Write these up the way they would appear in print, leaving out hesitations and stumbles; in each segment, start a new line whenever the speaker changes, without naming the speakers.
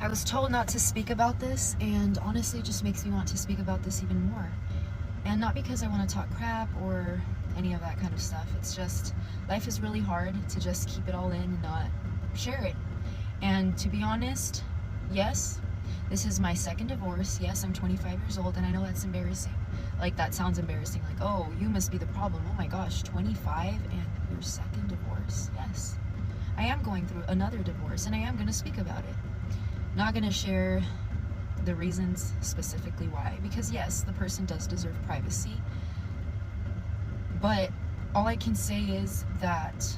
I was told not to speak about this, and honestly, it just makes me want to speak about this even more. And not because I want to talk crap or any of that kind of stuff. It's just, life is really hard to just keep it all in and not share it. And to be honest, yes, this is my second divorce. Yes, I'm 25 years old, and I know that's embarrassing. Like, that sounds embarrassing. Like, oh, you must be the problem. Oh my gosh, 25 and your second divorce. Yes, I am going through another divorce, and I am going to speak about it. Not going to share the reasons specifically why, because yes, the person does deserve privacy. But all I can say is that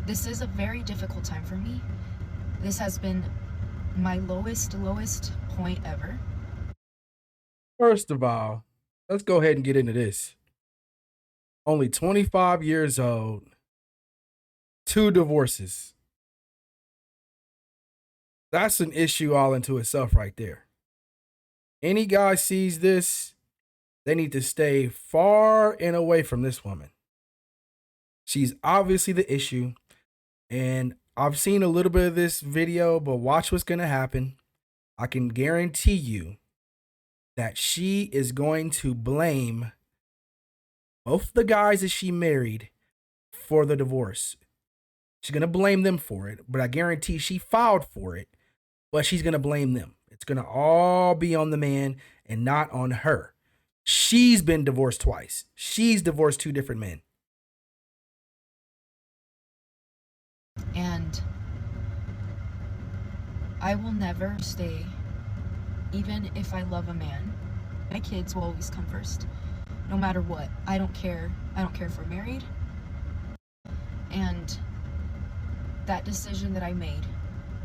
this is a very difficult time for me. This has been my lowest point ever.
First of all, let's go ahead and get into this. Only 25 years old, 2 divorces. That's an issue all into itself right there. Any guy sees this, they need to stay far and away from this woman. She's obviously the issue, and I've seen a little bit of this video, but watch what's going to happen. I can guarantee you that she is going to blame both the guys that she married for the divorce. She's going to blame them for it, but I guarantee she filed for it, but she's going to blame them. It's going to all be on the man and not on her. She's been divorced twice. She's divorced 2 different men.
And I will never stay, even if I love a man. My kids will always come first, no matter what. I don't care. I don't care if we're married. And that decision that I made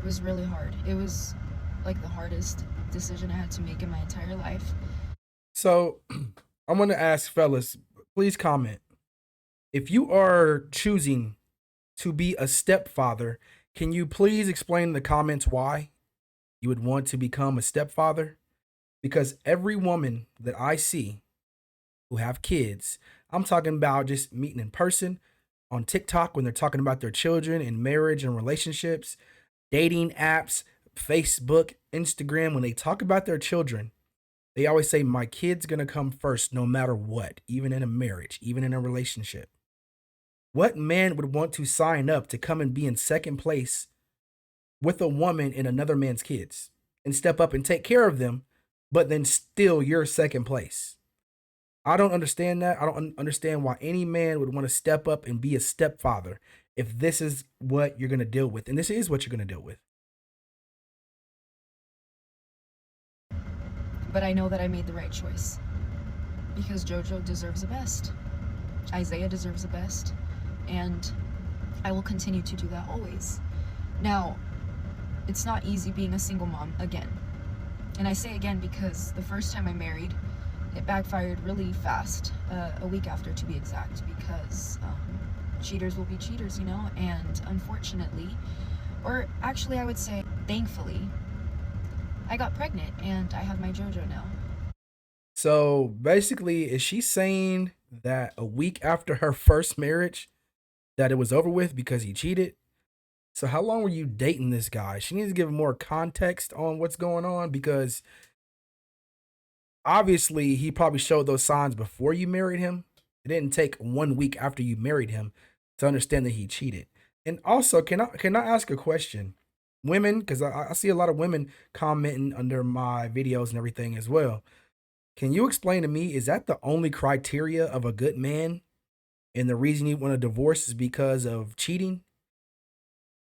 was really hard. It was like the hardest decision I had to make in my entire life.
So I'm going to ask fellas, please comment. If you are choosing to be a stepfather, can you please explain in the comments why you would want to become a stepfather? Because every woman that I see who have kids, I'm talking about just meeting in person, on TikTok when they're talking about their children and marriage and relationships, dating apps, Facebook, Instagram, when they talk about their children, they always say, my kid's going to come first no matter what, even in a marriage, even in a relationship. What man would want to sign up to come and be in second place with a woman and another man's kids and step up and take care of them, but then still you're second place? I don't understand that. I don't understand why any man would want to step up and be a stepfather if this is what you're going to deal with. And this is what you're going to deal with.
But I know that I made the right choice, because Jojo deserves the best. Isaiah deserves the best. And I will continue to do that always. Now, it's not easy being a single mom again. And I say again because the first time I married, it backfired really fast, a week after to be exact, because cheaters will be cheaters, you know? And unfortunately, or actually I would say thankfully, I got pregnant and I have my Jojo now.
So basically, is she saying that a week after her first marriage, that it was over with because he cheated? So how long were you dating this guy? She needs to give more context on what's going on, because obviously he probably showed those signs before you married him. It didn't take 1 week after you married him to understand that he cheated. And also, can I ask a question? Women, because I see a lot of women commenting under my videos and everything as well. Can you explain to me, is that the only criteria of a good man? And the reason you want a divorce is because of cheating?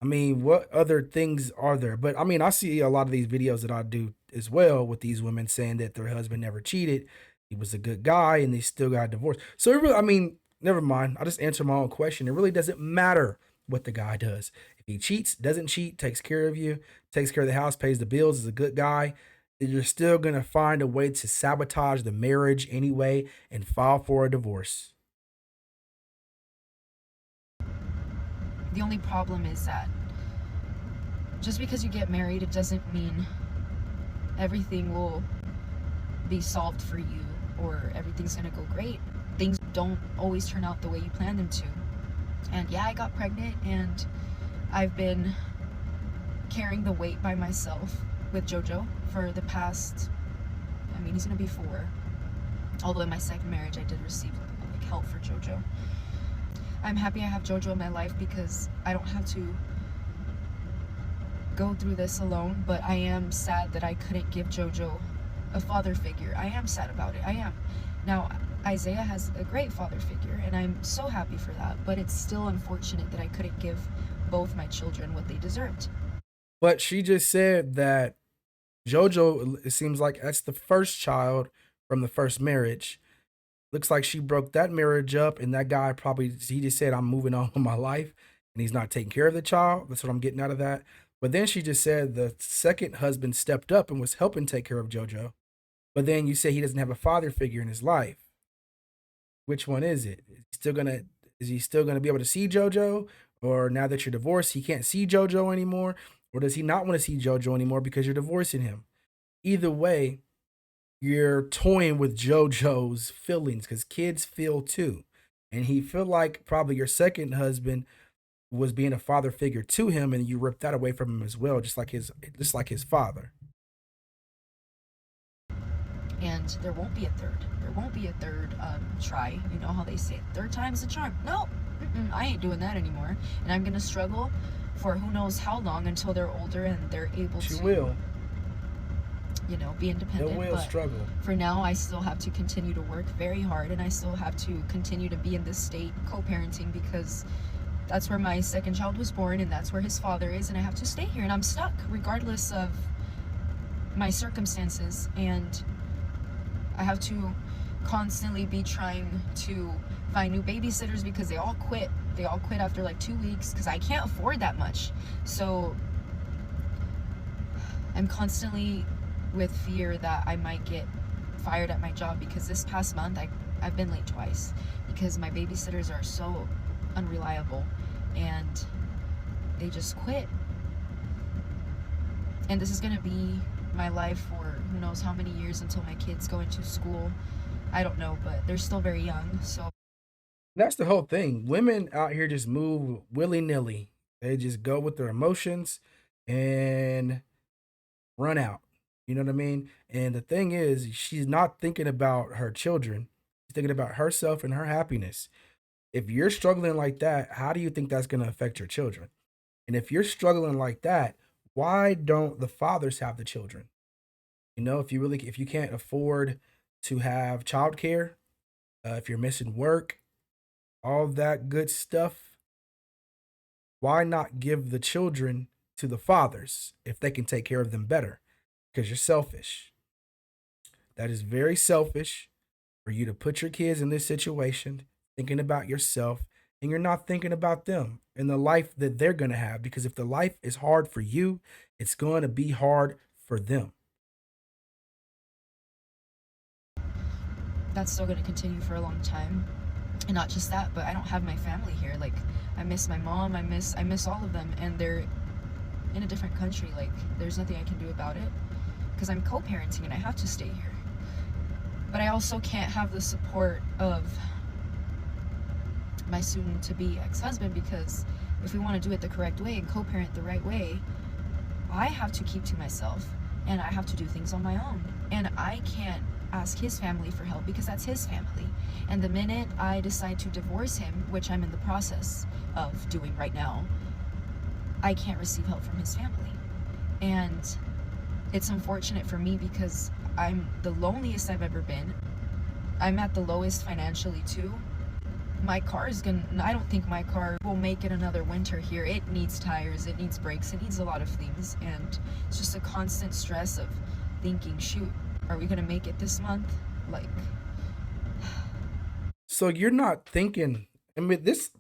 I mean, what other things are there? But I mean, I see a lot of these videos that I do as well with these women saying that their husband never cheated. He was a good guy and they still got divorced. So it really, I mean, never mind. I just answered my own question. It really doesn't matter what the guy does. If he cheats, doesn't cheat, takes care of you, takes care of the house, pays the bills, is a good guy, you're still going to find a way to sabotage the marriage anyway and file for a divorce.
The only problem is that just because you get married, it doesn't mean everything will be solved for you or everything's gonna go great. Things don't always turn out the way you plan them to. And yeah, I got pregnant and I've been carrying the weight by myself with Jojo for the past, I mean, he's gonna be 4. Although in my second marriage, I did receive like help for Jojo. I'm happy I have Jojo in my life because I don't have to go through this alone, but I am sad that I couldn't give Jojo a father figure. I am sad about it. I am. Now, Isaiah has a great father figure, and I'm so happy for that, but it's still unfortunate that I couldn't give both my children what they deserved.
But she just said that JoJo, it seems like that's the first child from the first marriage. Looks like she broke that marriage up, and that guy probably, he just said, I'm moving on with my life, and he's not taking care of the child. That's what I'm getting out of that. But then she just said the second husband stepped up and was helping take care of JoJo. But then you say he doesn't have a father figure in his life. Which one is it? Is he still gonna be able to see JoJo? Or now that you're divorced, he can't see JoJo anymore? Or does he not want to see JoJo anymore because you're divorcing him? Either way, you're toying with JoJo's feelings because kids feel too. And he feel like probably your second husband was being a father figure to him, and you ripped that away from him as well, just like his father.
And there won't be a third. There won't be a third try. You know how they say third time's the charm. No, I ain't doing that anymore. And I'm gonna struggle for who knows how long until they're older and they're able
She
to,
will.
be
They
independent.
will
But
struggle.
for now, I still have to continue to work very hard, and I still have to continue to be in this state co-parenting because that's where my second child was born, and that's where his father is, and I have to stay here, and I'm stuck regardless of my circumstances, and I have to constantly be trying to find new babysitters because they all quit. They all quit after like 2 weeks because I can't afford that much. So I'm constantly with fear that I might get fired at my job because this past month I've been late twice because my babysitters are so unreliable and they just quit. And this is gonna be my life for who knows how many years until my kids go into school. I don't know, but they're still very young. So
That's the whole thing. Women out here just move willy nilly. They just go with their emotions and run out. You know what I mean? And the thing is, she's not thinking about her children. She's thinking about herself and her happiness. If you're struggling like that, how do you think that's going to affect your children? And if you're struggling like that, why don't the fathers have the children? If you can't afford to have childcare, if you're missing work, all that good stuff, why not give the children to the fathers if they can take care of them better? Because you're selfish. That is very selfish for you to put your kids in this situation, thinking about yourself, and you're not thinking about them and the life that they're going to have. Because if the life is hard for you, it's going to be hard for them.
that's still gonna continue for a long time. And not just that, but I don't have my family here. Like I miss my mom, I miss all of them, and they're in a different country. Like there's nothing I can do about it because I'm co-parenting and I have to stay here. But I also can't have the support of my soon to be ex-husband because if we want to do it the correct way and co-parent the right way, I have to keep to myself and I have to do things on my own. And I can't ask his family for help because that's his family. And the minute I decide to divorce him, which I'm in the process of doing right now, I can't receive help from his family. And it's unfortunate for me because I'm the loneliest I've ever been. I'm at the lowest financially too. My car is gonna, I don't think my car will make it another winter here. It needs tires, it needs brakes, it needs a lot of things. And it's just a constant stress of thinking, shoot, are we gonna make it this month? Like,
So you're not thinking, I mean, this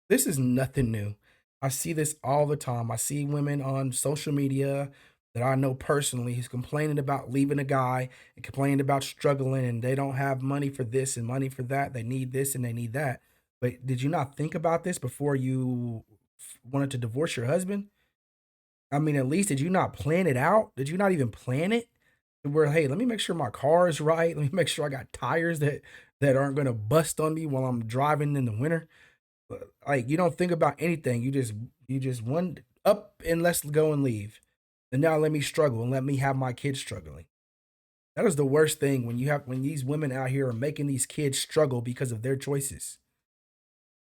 is nothing new. I see this all the time. I see women on social media that I know personally who's complaining about leaving a guy and complaining about struggling and they don't have money for this and money for that. They need this and they need that. But did you not think about this before you wanted to divorce your husband? I mean, at least did you not plan it out? Did you not even plan it? Where, hey, let me make sure my car is right. Let me make sure I got tires that aren't gonna bust on me while I'm driving in the winter. Like you don't think about anything. You just one up and let's go and leave. and now let me struggle and let me have my kids struggling. That is the worst thing when these women out here are making these kids struggle because of their choices.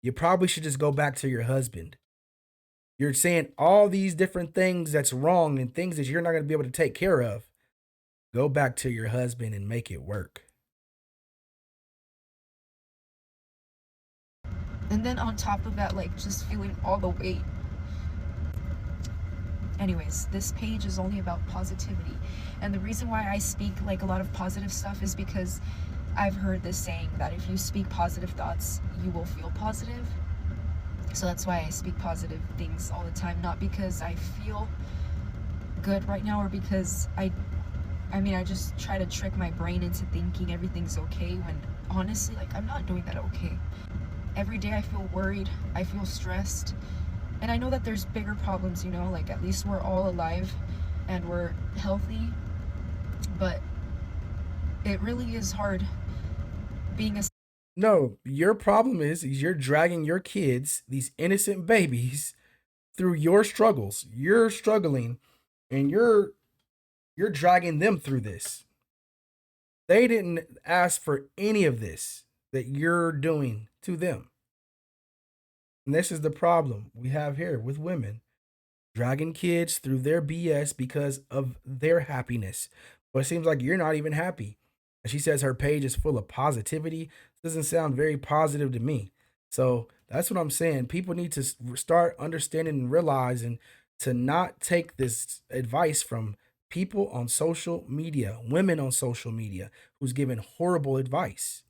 You probably should just go back to your husband. You're saying all these different things that's wrong and things that you're not going to be able to take care of. Go back to your husband and make it work.
And then on top of that, like just feeling all the weight. Anyways, this page is only about positivity. And the reason why I speak like a lot of positive stuff is because I've heard this saying that if you speak positive thoughts, you will feel positive. So that's why I speak positive things all the time, not because I feel good right now or because I just try to trick my brain into thinking everything's okay when honestly, like, I'm not doing that okay. Every day I feel worried, I feel stressed, and I know that there's bigger problems, like at least we're all alive and we're healthy, but it really is hard being a
No, your problem is you're dragging your kids, these innocent babies, through your struggles. You're struggling and you're dragging them through this. They didn't ask for any of this that you're doing to them. And this is the problem we have here with women dragging kids through their BS because of their happiness. But it seems like you're not even happy. And she says her page is full of positivity. Doesn't sound very positive to me. So that's what I'm saying. People need to start understanding and realizing to not take this advice from people on social media, women on social media who's giving horrible advice.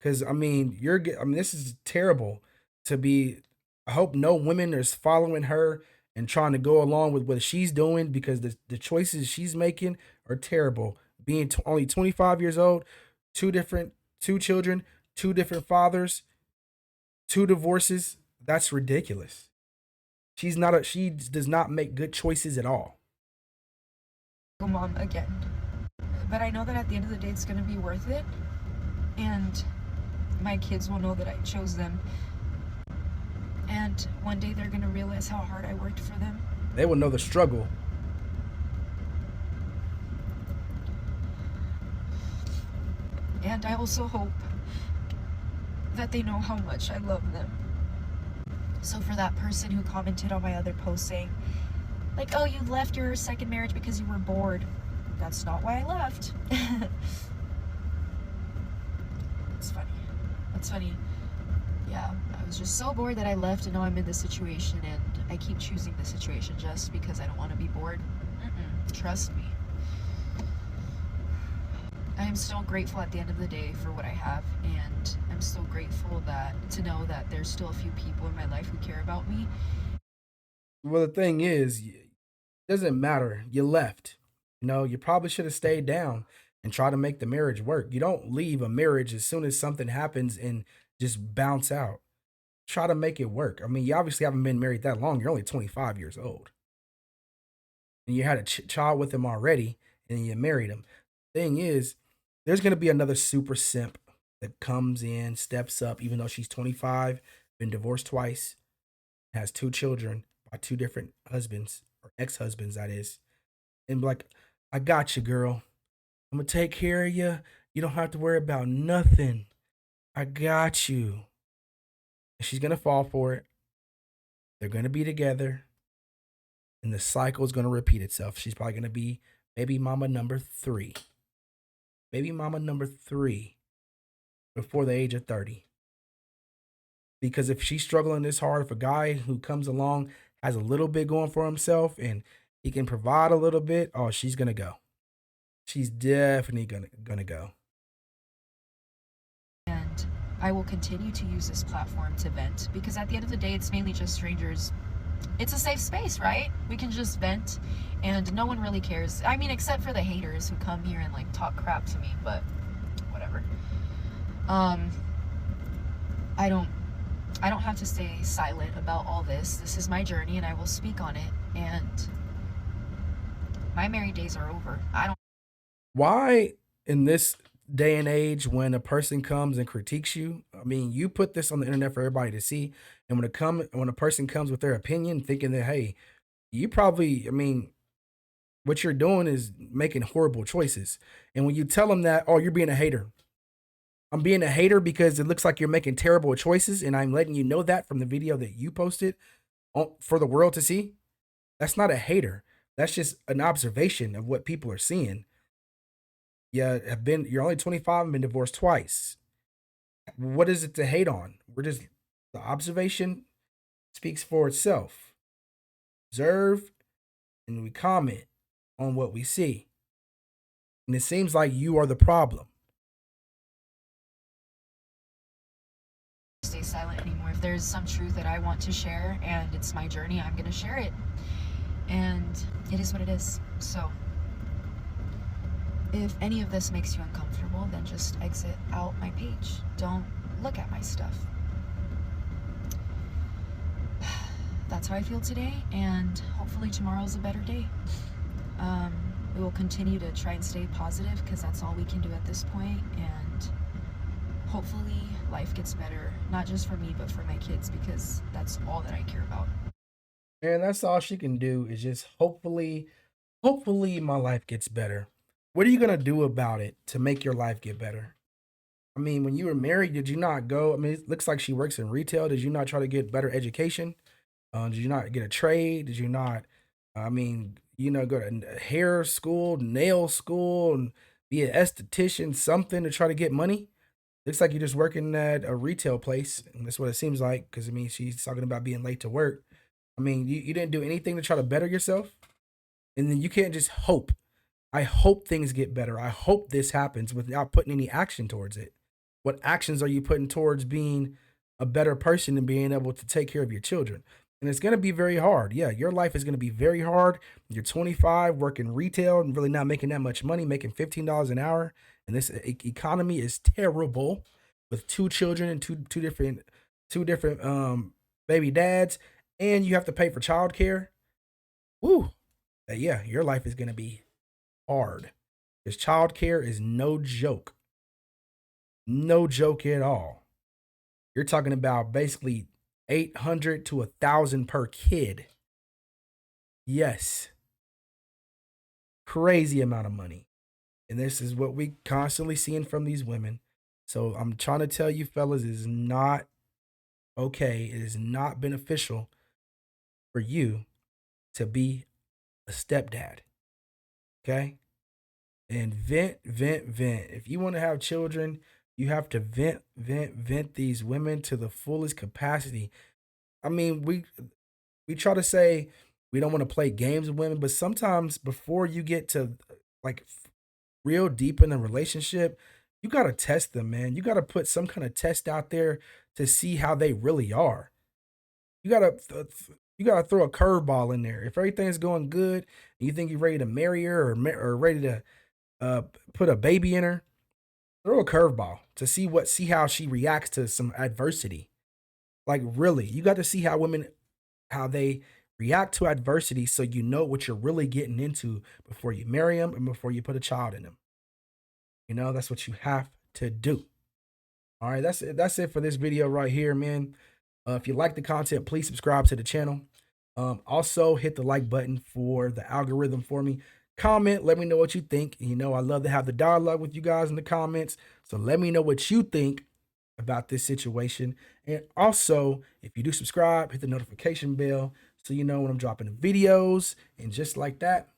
Because this is terrible to be. I hope no women is following her and trying to go along with what she's doing because the choices she's making are terrible. Being only 25 years old, two children, two different fathers, two divorces. That's ridiculous. She does not make good choices at all.
mom again. But I know that at the end of the day, it's going to be worth it. And my kids will know that I chose them. And one day they're going to realize how hard I worked for them.
They will know the struggle.
And I also hope that they know how much I love them. So for that person who commented on my other post saying, like, oh, you left your second marriage because you were bored. That's not why I left. It's funny. That's funny. Yeah, I was just so bored that I left, and now I'm in this situation, and I keep choosing this situation just because I don't want to be bored. Trust me. I am still grateful at the end of the day for what I have, and I'm still grateful to know that there's still a few people in my life who care about me.
Well, the thing is, it doesn't matter. You left. You probably should have stayed down and try to make the marriage work. You don't leave a marriage as soon as something happens and just bounce out. Try to make it work. I mean, you obviously haven't been married that long. You're only 25 years old. And you had a child with him already, and you married him. Thing is, there's going to be another super simp that comes in, steps up, even though she's 25, been divorced twice, has two children by two different husbands, or ex-husbands, that is. And be like, I got you, girl. I'm going to take care of you. You don't have to worry about nothing. I got you. And she's going to fall for it. They're going to be together. And the cycle is going to repeat itself. She's probably going to be baby mama number 3. Baby mama number 3 before the age of 30. Because if she's struggling this hard, if a guy who comes along has a little bit going for himself and he can provide a little bit, oh, she's going to go. She's definitely gonna go.
And I will continue to use this platform to vent because at the end of the day, it's mainly just strangers. It's a safe space, right? We can just vent and no one really cares. I mean, except for the haters who come here and like talk crap to me, but whatever. I don't have to stay silent about all this. This is my journey and I will speak on it. And my married days are over.
Why in this day and age when a person comes and critiques you, I mean, you put this on the internet for everybody to see, and when a person comes with their opinion, thinking that hey, you probably, I mean, what you're doing is making horrible choices. And when you tell them that, oh, you're being a hater. I'm being a hater because it looks like you're making terrible choices, and I'm letting you know that from the video that you posted for the world to see. That's not a hater. That's just an observation of what people are seeing. Yeah, you're only 25 and been divorced twice. What is it to hate on? The observation speaks for itself. Observe and we comment on what we see. And it seems like you are the problem.
Stay silent anymore. If there's some truth that I want to share and it's my journey, I'm going to share it. And it is what it is. So if any of this makes you uncomfortable, then just exit out my page. Don't look at my stuff. That's how I feel today, and hopefully tomorrow's a better day. We will continue to try and stay positive because that's all we can do at this point, and hopefully life gets better, not just for me, but for my kids, because that's all that I care about.
And that's all she can do is just hopefully my life gets better. What are you going to do about it to make your life get better? I mean, when you were married, did you not go? I mean, it looks like she works in retail. Did you not try to get better education? Did you not get a trade? Did you not, I mean, go to hair school, nail school, and be an esthetician, something to try to get money? Looks like you're just working at a retail place. And that's what it seems like. Because, I mean, she's talking about being late to work. I mean, you didn't do anything to try to better yourself. And then you can't just hope. I hope things get better. I hope this happens without putting any action towards it. What actions are you putting towards being a better person and being able to take care of your children? And it's going to be very hard. Yeah, your life is going to be very hard. You're 25, working retail and really not making that much money, making $15 an hour. And this economy is terrible with two children and two different baby dads, and you have to pay for childcare. Woo. Yeah, your life is going to be hard because childcare is no joke. No joke at all. You're talking about basically 800 to 1,000 per kid. Yes, crazy amount of money. And this is what we constantly seeing from these women. So I'm trying to tell you fellas, it is not okay. It is not beneficial for you to be a stepdad. Okay? And vent. If you want to have children, you have to vent these women to the fullest capacity. I mean, we try to say we don't want to play games with women, but sometimes before you get to like real deep in the relationship, you got to test them, man. You got to put some kind of test out there to see how they really are. You got to you got to throw a curveball in there. If everything's going good and you think you're ready to marry her or ready to uh, put a baby in her, throw a curveball to see how she reacts to some adversity. Like really, you got to see how they react to adversity so you know what you're really getting into before you marry them and before you put a child in them. That's what you have to do. All right, that's it. That's it for this video right here, man. If you like the content, please subscribe to the channel. Also, hit the like button for the algorithm for me. Comment, let me know what you think. I love to have the dialogue with you guys in the comments. So let me know what you think about this situation. And also, if you do subscribe, hit the notification bell so you know when I'm dropping the videos. And just like that,